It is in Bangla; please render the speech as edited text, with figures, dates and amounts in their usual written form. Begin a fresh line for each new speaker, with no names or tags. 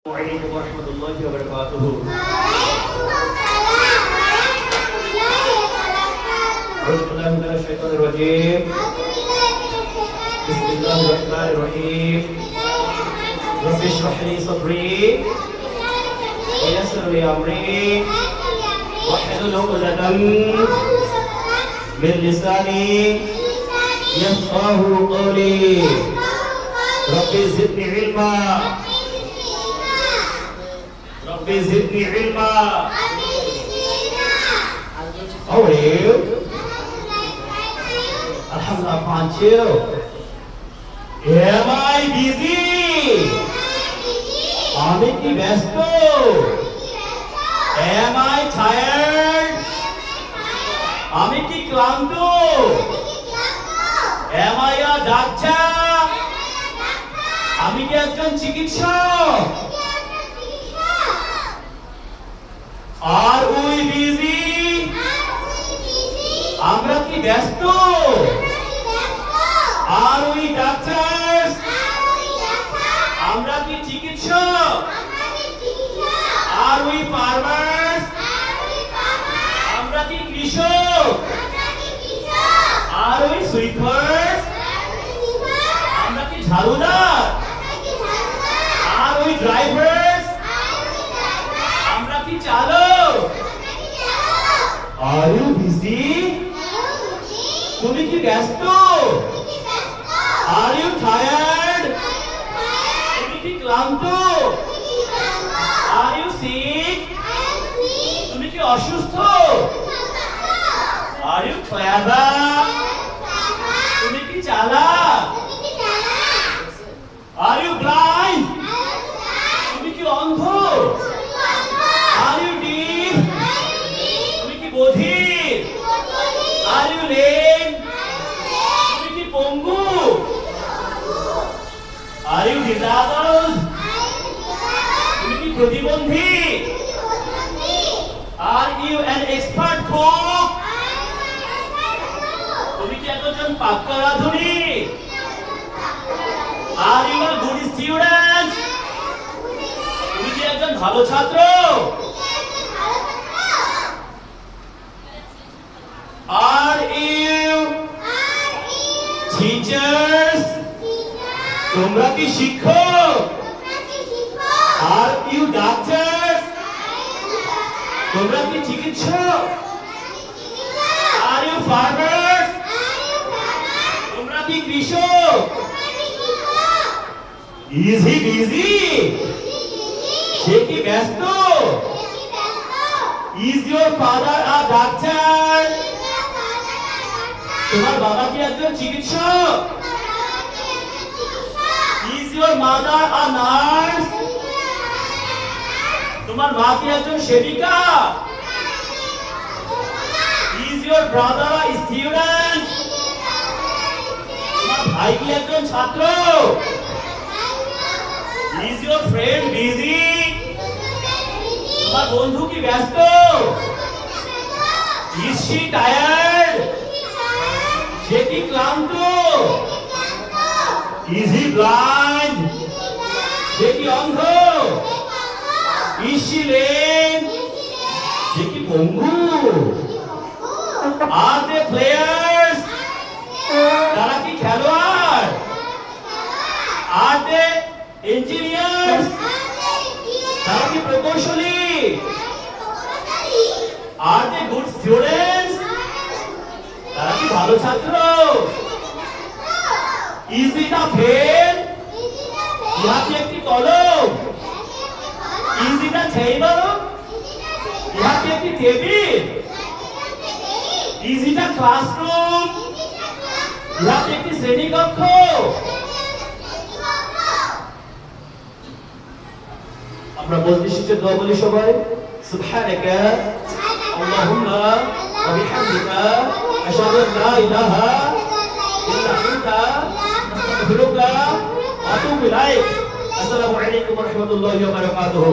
عليكم ورحمة الله وبركاته. أعوذ بالله من الشيطان الرجيم. بسم الله الرحمن الرحيم. رب اشرح لي صدري ويسر لي أمري واحلل عقدة من لساني يفقهوا قولي. رب زدني علما ربي زدني علما. How are you? Alhamdulillah, fine too. Am I busy? আমি কি ব্যস্ত? Am I tired? আমি কি ক্লান্ত? Am I a doctor? আমি কি একজন চিকিৎসক? Are we busy? আমরা কি ব্যস্ত? Are we doctors? আমরা কি চিকিৎসক? Are we farmers? আমরা কি কৃষক? Are we sweepers? আমরা কি ঝাড়ুদার? Are we drivers? আমরা কি চালক? Are you busy? তুমি কি ব্যস্ত? Are you tired? তুমি কি ক্লান্ত? Are you sick? তুমি কি অসুস্থ? Are you clever? তুমি কি চালাক? Are you blind? তুমি কি অন্ধ? Are you deaf? তুমি কি বধির? Are you lame? তুমি কি পঙ্গু? Are you disabled? তুমি কি প্রতিবন্ধী? Are you an expert cook? তুমি কি একজন পাক্কা রাঁধুনি? Are you a good student? তুমি কি একজন ভালো ছাত্র? Are you teachers? তোমরা কি শিক্ষক? Are you doctors? তোমরা কি চিকিৎসক? Are you farmers? তোমরা কি কৃষক? Is he busy? সে কি ব্যস্ত? Is your father a doctor? তোমার বাবা কি একজন চিকিৎসক? Is your mother a nurse? তোমার মা কি একজন সেবিকা? Is your brother a student? তোমার ভাই কি একজন ছাত্র? Is your friend busy? তোমার বন্ধু কি ব্যস্ত? Is she tired? সে কি ক্লান্ত? Is he blind? সে কি অন্ধ? Is she lame? সে কি পঙ্গু? Are they players? তারা কি খেলোয়াড়? Are they engineers? তারা কি প্রকৌশলী? Are they good students? তারা কি ভালো ছাত্র? Is it a pen? ইহা কি একটি কলম? Is it a table? ইহা কি একটি table? Is it a classroom? ইহা কি একটি শ্রেণীকক্ষ? আমরা বলতে শিখে দোয়া বলি সবাই। সুবহানাকা আল্লাহুম্মা ওয়া বিহামদিকা আশহাদু আন লা ইলাহা ইল্লা আনতা আস্তাগফিরুকা ওয়া আতুবু ইলাইক। আসসালামু আলাইকুম ওয়া রাহমাতুল্লাহি ওয়া বারাকাতুহু।